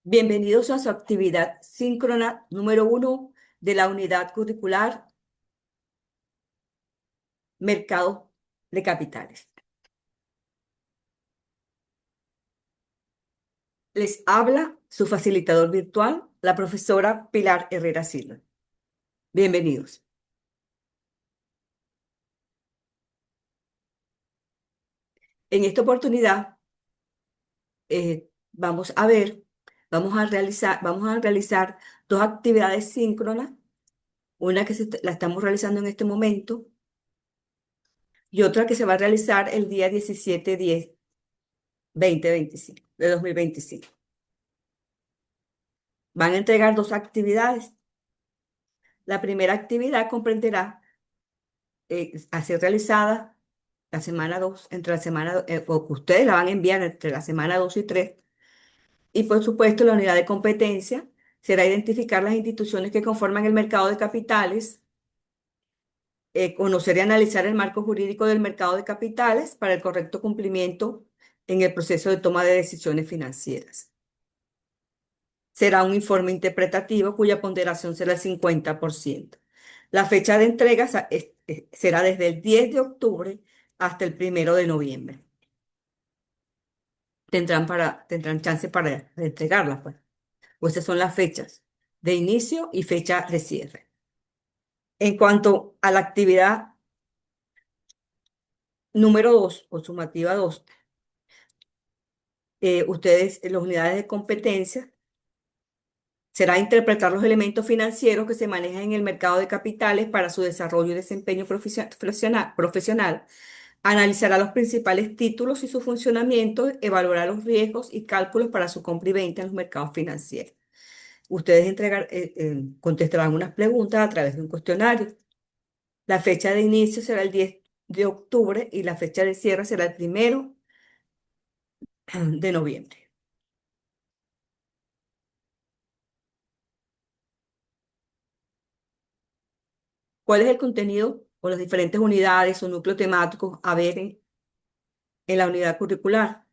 Bienvenidos a su actividad síncrona número 1 de la unidad curricular Mercado de Capitales. Les habla su facilitador virtual, la profesora Pilar Herrera Silva. Bienvenidos. En esta oportunidad vamos a ver, vamos a realizar dos actividades síncronas, una que la estamos realizando en este momento y otra que se va a realizar el día 17/10/2025, de 2025. Van a entregar dos actividades. La primera actividad comprenderá a ser realizada la semana 2 entre la semana, o que ustedes la van a enviar entre la semana 2 y 3. Y por supuesto, la unidad de competencia será identificar las instituciones que conforman el mercado de capitales, conocer y analizar el marco jurídico del mercado de capitales para el correcto cumplimiento en el proceso de toma de decisiones financieras. Será un informe interpretativo cuya ponderación será el 50%. La fecha de entrega será desde el 10 de octubre hasta el 1 de noviembre. Tendrán chance para entregarlas, pues. Pues esas son las fechas de inicio y fecha de cierre. En cuanto a la actividad número 2 o sumativa 2, ustedes, en las unidades de competencia, será interpretar los elementos financieros que se manejan en el mercado de capitales para su desarrollo y desempeño profesional. Analizará los principales títulos y su funcionamiento, evaluará los riesgos y cálculos para su compra y venta en los mercados financieros. Ustedes contestarán unas preguntas a través de un cuestionario. La fecha de inicio será el 10 de octubre y la fecha de cierre será el 1 de noviembre. ¿Cuál es el contenido o las diferentes unidades o núcleos temáticos a ver en la unidad curricular?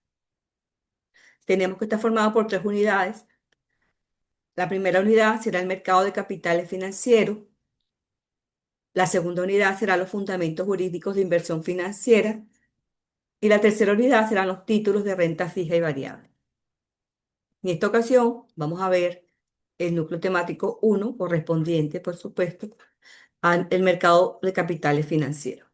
Tenemos que estar formado por 3 unidades. La primera unidad será el mercado de capitales financieros. La segunda unidad será los fundamentos jurídicos de inversión financiera. Y la tercera unidad serán los títulos de renta fija y variable. En esta ocasión vamos a ver el núcleo temático 1, correspondiente, por supuesto, al mercado de capitales financieros.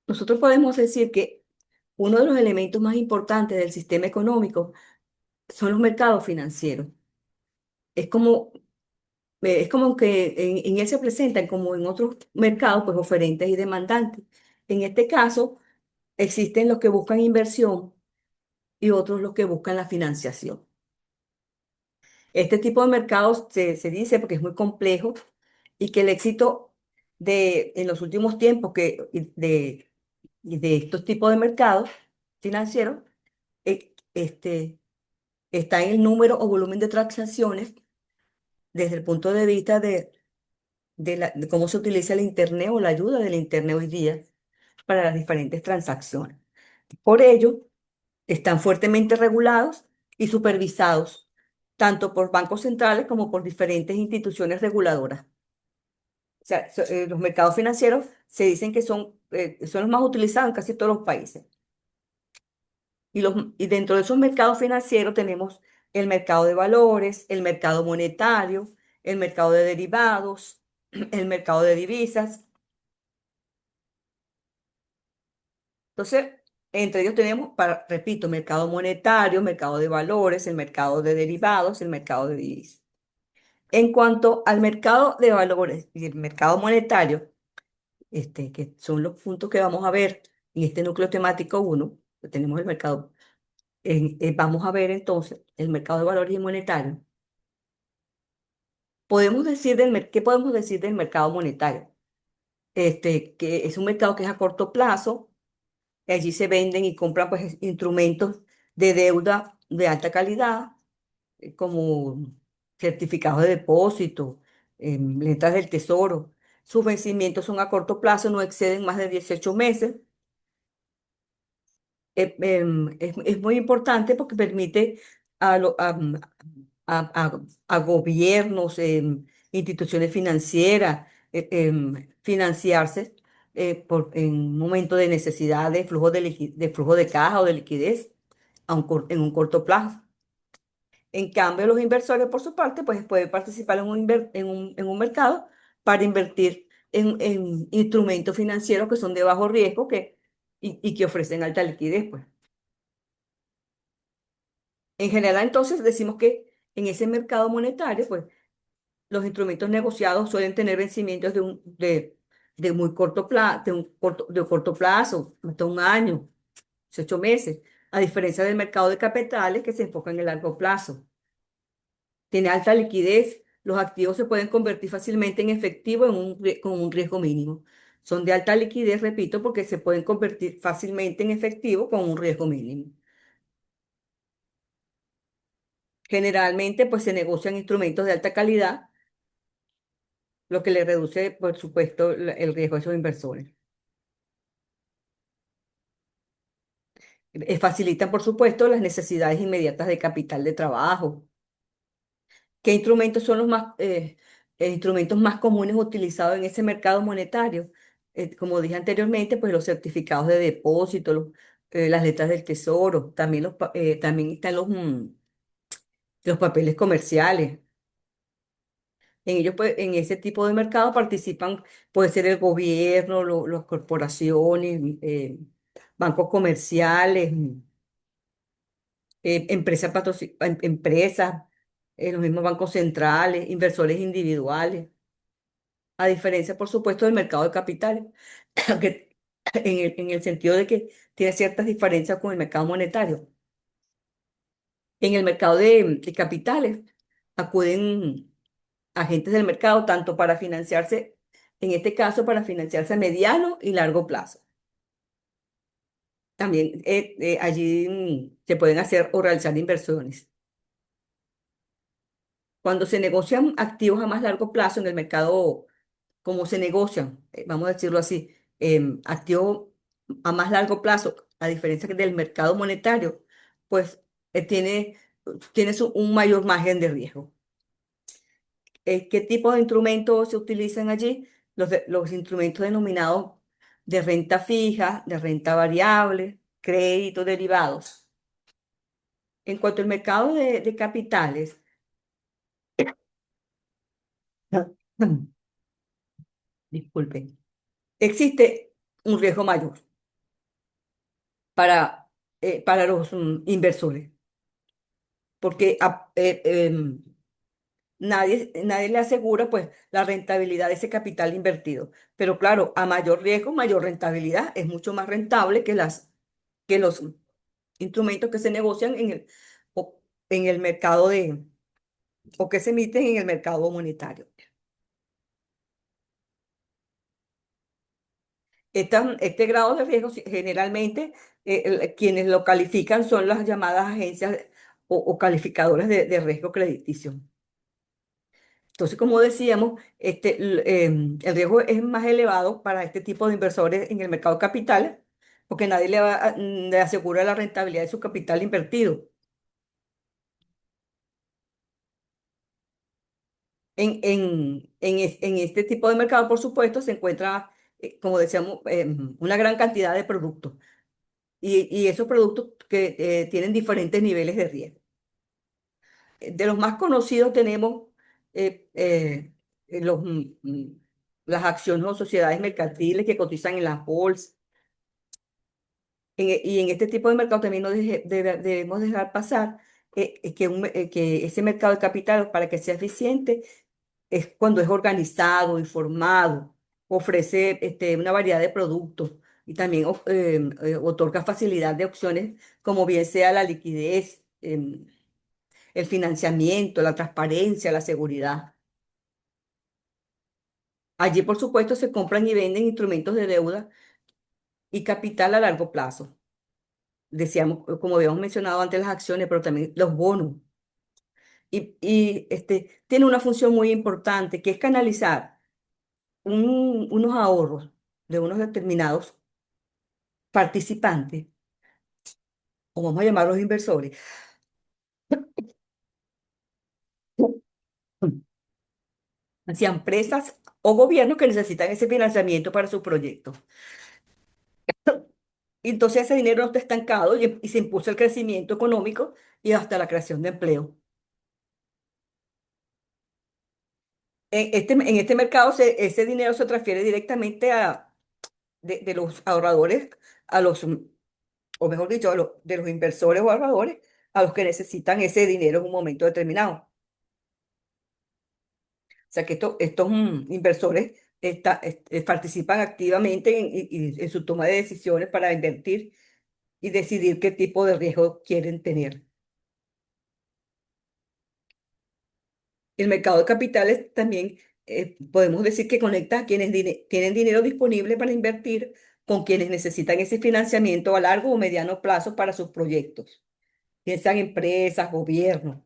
Nosotros podemos decir que uno de los elementos más importantes del sistema económico son los mercados financieros. Es como, es como que en él se presentan, como en otros mercados, pues oferentes y demandantes. En este caso, existen los que buscan inversión y otros los que buscan la financiación. Este tipo de mercados se dice porque es muy complejo y que el éxito en los últimos tiempos de estos tipos de mercados financieros está en el número o volumen de transacciones desde el punto de vista de cómo se utiliza el Internet o la ayuda del Internet hoy día para las diferentes transacciones. Por ello, están fuertemente regulados y supervisados, tanto por bancos centrales como por diferentes instituciones reguladoras. O sea, los mercados financieros se dicen que son los más utilizados en casi todos los países. Y dentro de esos mercados financieros tenemos el mercado de valores, el mercado monetario, el mercado de derivados, el mercado de divisas. Entonces, entre ellos tenemos, repito, mercado monetario, mercado de valores, el mercado de derivados, el mercado de divisas. En cuanto al mercado de valores y el mercado monetario, que son los puntos que vamos a ver en este núcleo temático 1, tenemos el mercado. Vamos a ver entonces el mercado de valores y monetario. ¿Qué podemos decir del mercado monetario? Que es un mercado que es a corto plazo. Allí se venden y compran pues instrumentos de deuda de alta calidad, como certificados de depósito, letras del tesoro. sus vencimientos son a corto plazo, no exceden más de 18 meses. Es muy importante porque permite a, lo- a gobiernos, instituciones financieras, financiarse en un momento de necesidad de flujo de flujo de caja o de liquidez en un corto plazo. En cambio, los inversores, por su parte, pues pueden participar en un mercado para invertir en instrumentos financieros que son de bajo riesgo y que ofrecen alta liquidez, pues. En general, entonces, decimos que en ese mercado monetario, pues, los instrumentos negociados suelen tener vencimientos de muy corto plazo, de corto plazo, hasta un año, 18 meses, a diferencia del mercado de capitales que se enfoca en el largo plazo. Tiene alta liquidez, los activos se pueden convertir fácilmente en efectivo con un riesgo mínimo. Son de alta liquidez, repito, porque se pueden convertir fácilmente en efectivo con un riesgo mínimo. Generalmente, pues se negocian instrumentos de alta calidad, lo que le reduce, por supuesto, el riesgo a esos inversores. Facilitan, por supuesto, las necesidades inmediatas de capital de trabajo. ¿Qué instrumentos son los instrumentos más comunes utilizados en ese mercado monetario? Como dije anteriormente, pues los certificados de depósito, las letras del tesoro, también están los papeles comerciales. En ellos, pues, en ese tipo de mercado participan, puede ser el gobierno, las corporaciones, bancos comerciales, empresas, los mismos bancos centrales, inversores individuales, a diferencia, por supuesto, del mercado de capitales, que en el sentido de que tiene ciertas diferencias con el mercado monetario. En el mercado de capitales acuden agentes del mercado tanto para financiarse, en este caso, para financiarse a mediano y largo plazo. También allí se pueden hacer o realizar inversiones. Cuando se negocian activos a más largo plazo en el mercado, como se negocian, vamos a decirlo así, activos a más largo plazo, a diferencia del mercado monetario, pues tiene un mayor margen de riesgo. ¿Qué tipo de instrumentos se utilizan allí? Los instrumentos denominados de renta fija, de renta variable, créditos derivados. En cuanto al mercado de capitales, disculpen, existe un riesgo mayor para los inversores, porque nadie le asegura pues la rentabilidad de ese capital invertido. Pero claro, a mayor riesgo, mayor rentabilidad. Es mucho más rentable que los instrumentos que se negocian o- en el mercado o que se emiten en el mercado monetario. Este grado de riesgo generalmente quienes lo califican son las llamadas agencias o calificadoras de riesgo crediticio. Entonces, como decíamos, el riesgo es más elevado para este tipo de inversores en el mercado de capitales, porque nadie le asegura la rentabilidad de su capital invertido. En este tipo de mercado, por supuesto, se encuentra, como decíamos, una gran cantidad de productos y esos productos que tienen diferentes niveles de riesgo. De los más conocidos tenemos eh, eh, los, las acciones o sociedades mercantiles que cotizan en las bolsas. Y en este tipo de mercado también debemos dejar pasar que ese mercado de capital, para que sea eficiente, es cuando es organizado, informado, ofrece una variedad de productos y también otorga facilidad de opciones, como bien sea la liquidez, el financiamiento, la transparencia, la seguridad. Allí, por supuesto, se compran y venden instrumentos de deuda y capital a largo plazo. Decíamos, como habíamos mencionado antes, las acciones, pero también los bonos. Tiene una función muy importante, que es canalizar. unos ahorros de unos determinados participantes, o vamos a llamarlos inversores, hacia empresas o gobiernos que necesitan ese financiamiento para sus proyectos. Y entonces ese dinero no está estancado y se impulsa el crecimiento económico y hasta la creación de empleo. En este mercado ese dinero se transfiere directamente de los ahorradores a los, o mejor dicho, de los inversores o ahorradores a los que necesitan ese dinero en un momento determinado. O sea que estos inversores participan activamente en su toma de decisiones para invertir y decidir qué tipo de riesgo quieren tener. El mercado de capitales también podemos decir que conecta a quienes tienen dinero disponible para invertir con quienes necesitan ese financiamiento a largo o mediano plazo para sus proyectos, piensan empresas, gobiernos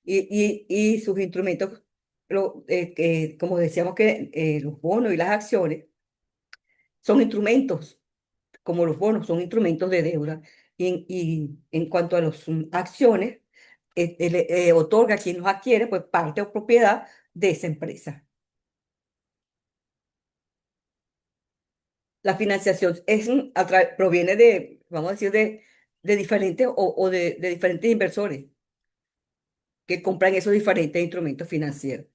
y sus instrumentos, como decíamos que los bonos y las acciones son instrumentos, como los bonos son instrumentos de deuda. Y en cuanto a las acciones, otorga a quien los adquiere pues parte o propiedad de esa empresa. La financiación proviene vamos a decir, de diferentes o de diferentes inversores que compran esos diferentes instrumentos financieros.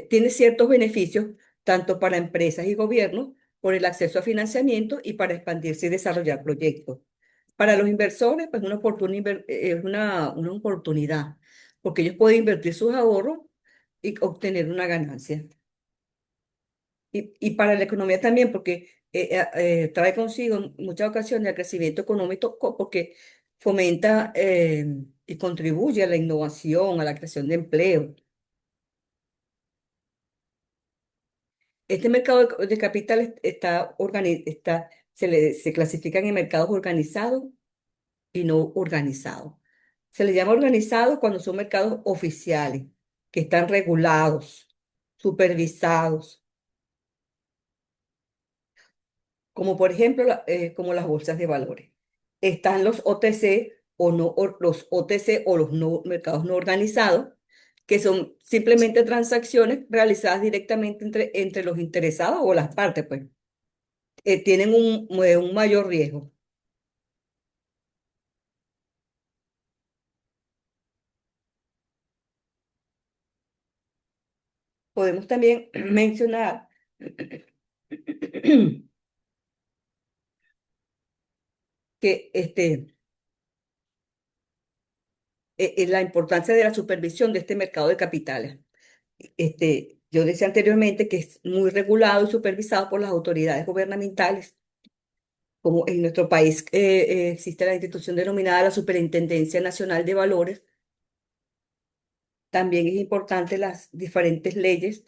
Tiene ciertos beneficios tanto para empresas y gobiernos por el acceso a financiamiento y para expandirse y desarrollar proyectos. Para los inversores, pues es una oportunidad, porque ellos pueden invertir sus ahorros y obtener una ganancia. Y para la economía también, porque trae consigo en muchas ocasiones el crecimiento económico, porque fomenta y contribuye a la innovación, a la creación de empleo. Este mercado de capitales se clasifican en mercados organizados y no organizados. Se les llama organizados cuando son mercados oficiales, que están regulados, supervisados, como por ejemplo como las bolsas de valores. Están los OTC o no, los OTC o los no, mercados no organizados, que son simplemente transacciones realizadas directamente entre los interesados o las partes, pues. Tienen un mayor riesgo. Podemos también mencionar que la importancia de la supervisión de este mercado de capitales. Yo decía anteriormente que es muy regulado y supervisado por las autoridades gubernamentales. Como en nuestro país existe la institución denominada la Superintendencia Nacional de Valores, también es importante las diferentes leyes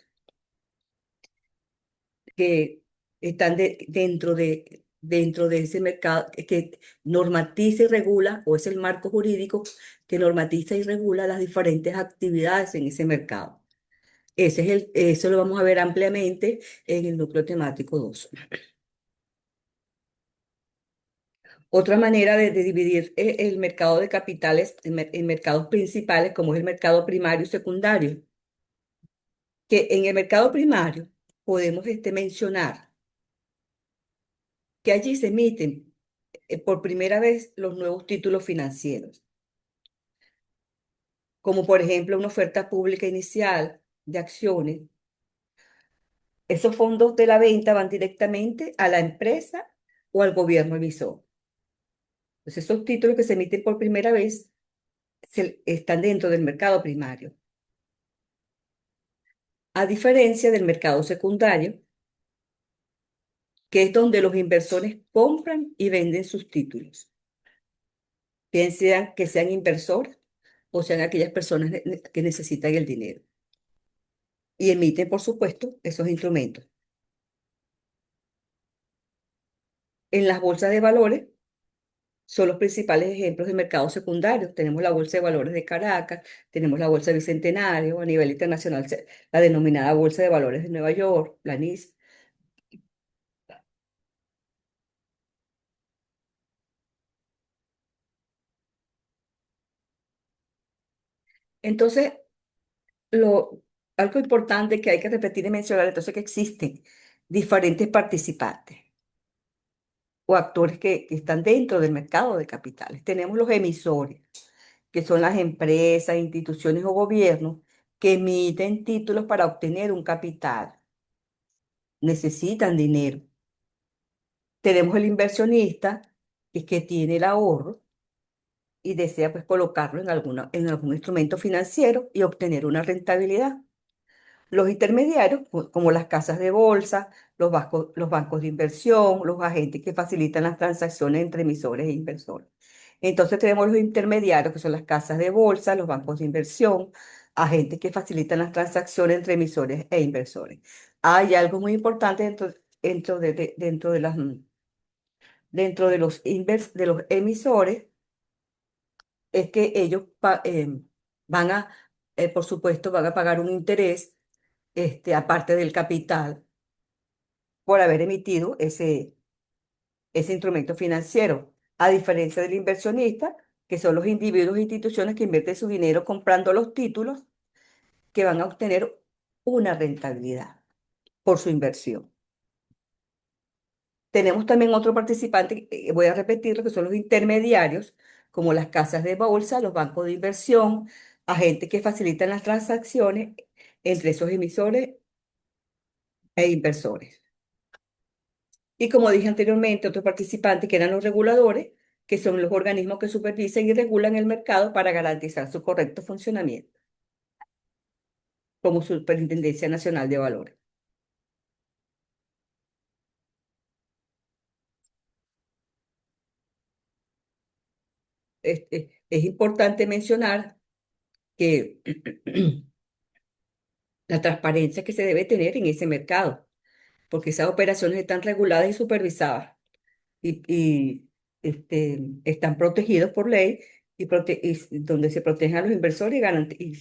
que están dentro de ese mercado, que normatiza y regula, o es el marco jurídico que normatiza y regula las diferentes actividades en ese mercado. Eso lo vamos a ver ampliamente en el núcleo temático 2. Otra manera de dividir el mercado de capitales en mercados principales, como es el mercado primario y secundario, que en el mercado primario podemos mencionar que allí se emiten por primera vez los nuevos títulos financieros, como por ejemplo una oferta pública inicial de acciones. Esos fondos de la venta van directamente a la empresa o al gobierno emisor. Entonces, esos títulos que se emiten por primera vez están dentro del mercado primario, a diferencia del mercado secundario, que es donde los inversores compran y venden sus títulos, bien sean que sean inversores o sean aquellas personas que necesitan el dinero y emiten, por supuesto, esos instrumentos. En las bolsas de valores son los principales ejemplos de mercados secundarios. Tenemos la Bolsa de Valores de Caracas, tenemos la Bolsa Bicentenario, a nivel internacional, la denominada Bolsa de Valores de Nueva York, la NIS. Entonces, lo, algo importante que hay que repetir y mencionar, entonces, que existen diferentes participantes o actores que están dentro del mercado de capitales. Tenemos los emisores, que son las empresas, instituciones o gobiernos que emiten títulos para obtener un capital. Necesitan dinero. Tenemos el inversionista, que es que tiene el ahorro y desea pues colocarlo en algún instrumento financiero y obtener una rentabilidad. Los intermediarios, como las casas de bolsa, los bancos de inversión, los agentes que facilitan las transacciones entre emisores e inversores. Entonces tenemos los intermediarios, que son las casas de bolsa, los bancos de inversión, agentes que facilitan las transacciones entre emisores e inversores. Hay algo muy importante dentro de de los emisores, es que ellos van a, por supuesto, van a pagar un interés, aparte del capital, por haber emitido ese instrumento financiero, a diferencia del inversionista, que son los individuos e instituciones que invierten su dinero comprando los títulos, que van a obtener una rentabilidad por su inversión. Tenemos también otro participante, voy a repetirlo, que son los intermediarios, como las casas de bolsa, los bancos de inversión, agentes que facilitan las transacciones entre esos emisores e inversores. Y como dije anteriormente, otros participantes que eran los reguladores, que son los organismos que supervisan y regulan el mercado para garantizar su correcto funcionamiento, como Superintendencia Nacional de Valores. Es importante mencionar que la transparencia que se debe tener en ese mercado, porque esas operaciones están reguladas y supervisadas y están protegidos por ley y donde se protegen a los inversores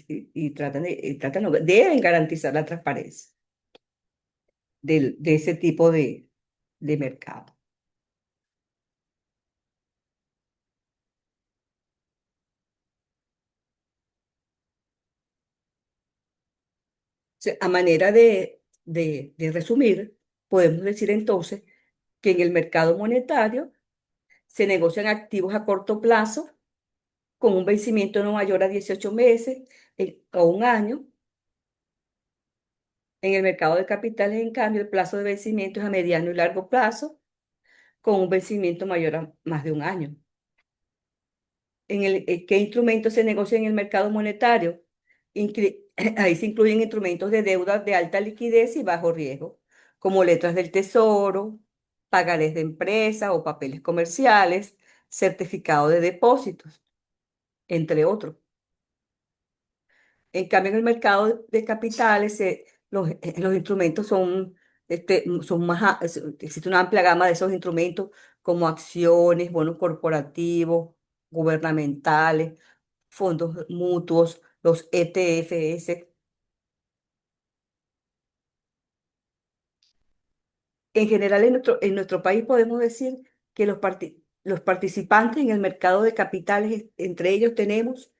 y tratan, no, deben garantizar la transparencia de ese tipo de mercado. O sea, a manera de resumir, podemos decir entonces que en el mercado monetario se negocian activos a corto plazo con un vencimiento no mayor a 18 meses o un año. En el mercado de capitales, en cambio, el plazo de vencimiento es a mediano y largo plazo, con un vencimiento mayor a más de un año. ¿Qué instrumentos se negocian en el mercado monetario? Ahí se incluyen instrumentos de deuda de alta liquidez y bajo riesgo, como letras del tesoro, pagarés de empresa o papeles comerciales, certificado de depósitos, entre otros. En cambio, en el mercado de capitales, los instrumentos son existe una amplia gama de esos instrumentos como acciones, bonos corporativos, gubernamentales, fondos mutuos, los ETFs. En general, en nuestro país podemos decir que los participantes en el mercado de capitales, entre ellos tenemos,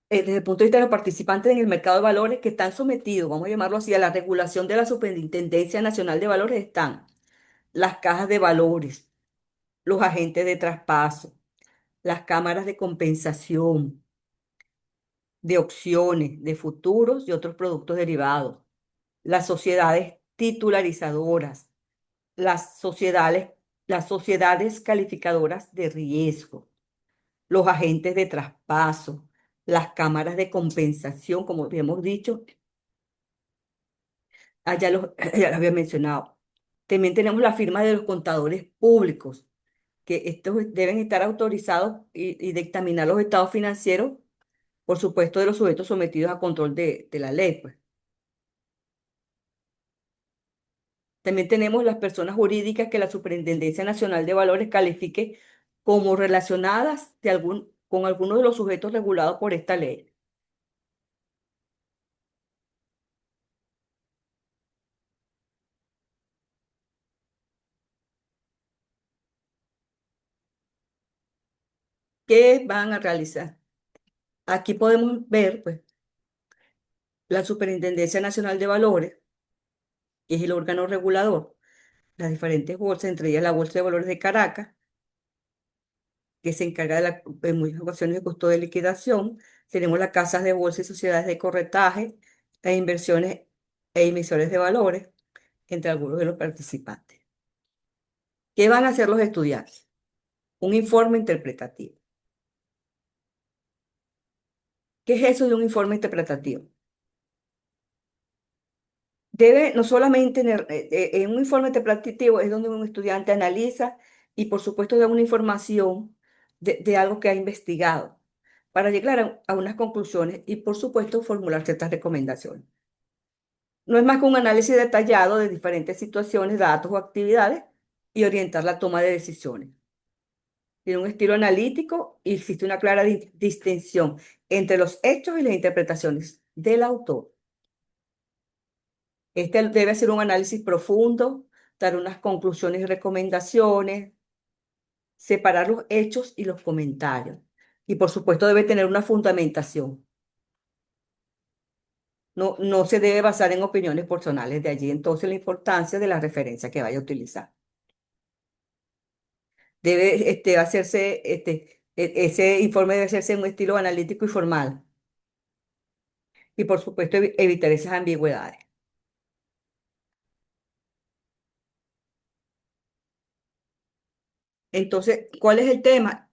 desde el punto de vista de los participantes en el mercado de valores que están sometidos, vamos a llamarlo así, a la regulación de la Superintendencia Nacional de Valores, están las cajas de valores, los agentes de traspaso, las cámaras de compensación, de opciones, de futuros y otros productos derivados, las sociedades titularizadoras, las sociedades, las sociedades calificadoras de riesgo, los agentes de traspaso, las cámaras de compensación, como habíamos dicho, ya lo había mencionado. También tenemos la firma de los contadores públicos, que estos deben estar autorizados y dictaminar los estados financieros, por supuesto, de los sujetos sometidos a control de la ley, pues. También tenemos las personas jurídicas que la Superintendencia Nacional de Valores califique como relacionadas con alguno de los sujetos regulados por esta ley. ¿Qué van a realizar? Aquí podemos ver, pues, la Superintendencia Nacional de Valores, que es el órgano regulador, las diferentes bolsas, entre ellas la Bolsa de Valores de Caracas, que se encarga en muchas ocasiones de costo de liquidación. Tenemos las casas de bolsa y sociedades de corretaje, e inversiones e emisores de valores, entre algunos de los participantes. ¿Qué van a hacer los estudiantes? Un informe interpretativo. ¿Qué es eso de un informe interpretativo? Debe no solamente tener, en un informe interpretativo es donde un estudiante analiza y por supuesto da una información de algo que ha investigado para llegar a unas conclusiones y por supuesto formular ciertas recomendaciones. No es más que un análisis detallado de diferentes situaciones, datos o actividades y orientar la toma de decisiones. Tiene un estilo analítico y existe una clara distinción entre los hechos y las interpretaciones del autor. Este debe hacer un análisis profundo, dar unas conclusiones y recomendaciones, separar los hechos y los comentarios. Y por supuesto debe tener una fundamentación. No se debe basar en opiniones personales. De allí entonces la importancia de la referencia que vaya a utilizar. Debe hacerse, ese informe debe hacerse en un estilo analítico y formal. Y por supuesto evitar esas ambigüedades. Entonces, ¿cuál es el tema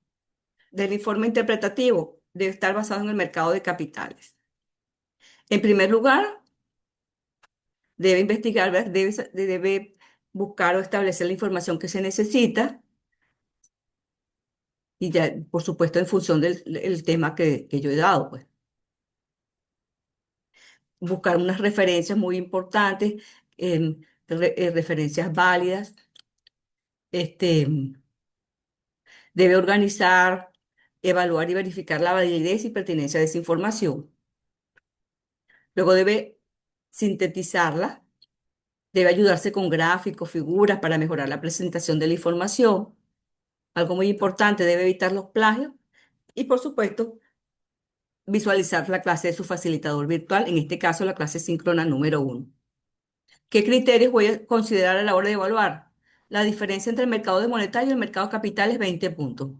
del informe interpretativo? Debe estar basado en el mercado de capitales. En primer lugar, debe investigar, ¿verdad? Debe buscar o establecer la información que se necesita y ya, por supuesto, en función del tema que yo he dado, pues. Buscar unas referencias muy importantes, referencias válidas. Este, Debe organizar, evaluar y verificar la validez y pertinencia de esa información. Luego debe sintetizarla, debe ayudarse con gráficos, figuras para mejorar la presentación de la información. Algo muy importante, debe evitar los plagios y, por supuesto, visualizar la clase de su facilitador virtual, en este caso la clase síncrona número 1. ¿Qué criterios voy a considerar a la hora de evaluar? La diferencia entre el mercado de monetario y el mercado de capitales, 20 puntos.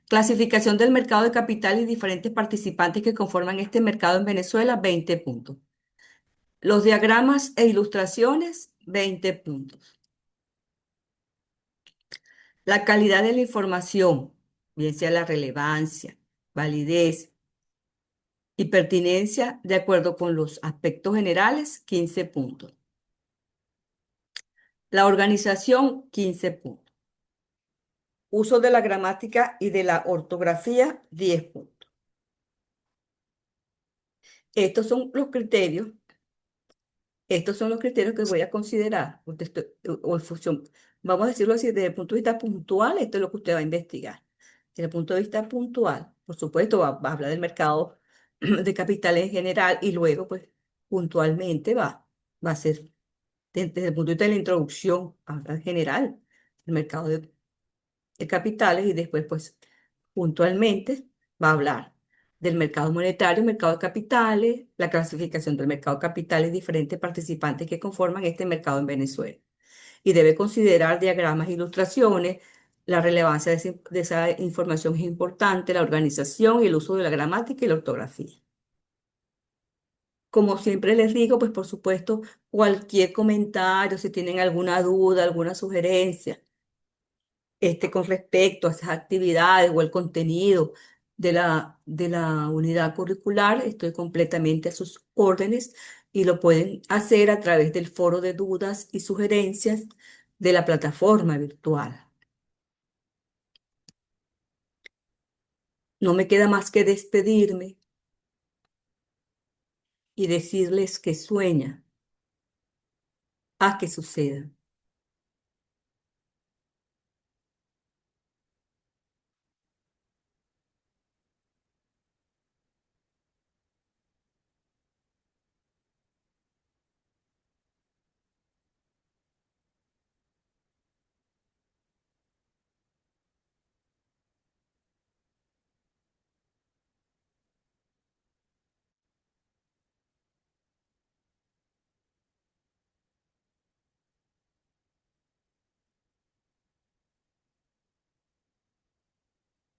Clasificación del mercado de capitales y diferentes participantes que conforman este mercado en Venezuela, 20 puntos. Los diagramas e ilustraciones, 20 puntos. La calidad de la información, bien sea la relevancia, validez y pertinencia, de acuerdo con los aspectos generales, 15 puntos. La organización, 15 puntos. Uso de la gramática y de la ortografía, 10 puntos. Estos son los criterios, estos son los criterios que voy a considerar, o en función, vamos a decirlo así, desde el punto de vista puntual, esto es lo que usted va a investigar. Desde el punto de vista puntual, por supuesto, va a hablar del mercado de capitales en general y luego, pues, puntualmente va a ser, desde el punto de vista de la introducción, hablar en general, el mercado de capitales y después, pues, puntualmente va a hablar del mercado monetario, mercado de capitales, la clasificación del mercado de capitales, diferentes participantes que conforman este mercado en Venezuela. Y debe considerar diagramas e ilustraciones, la relevancia de esa información es importante, la organización y el uso de la gramática y la ortografía. Como siempre les digo, pues por supuesto, cualquier comentario, si tienen alguna duda, alguna sugerencia, con respecto a esas actividades o el contenido de la unidad curricular, estoy completamente a sus órdenes y lo pueden hacer a través del foro de dudas y sugerencias de la plataforma virtual. No me queda más que despedirme y decirles que sueña a que suceda.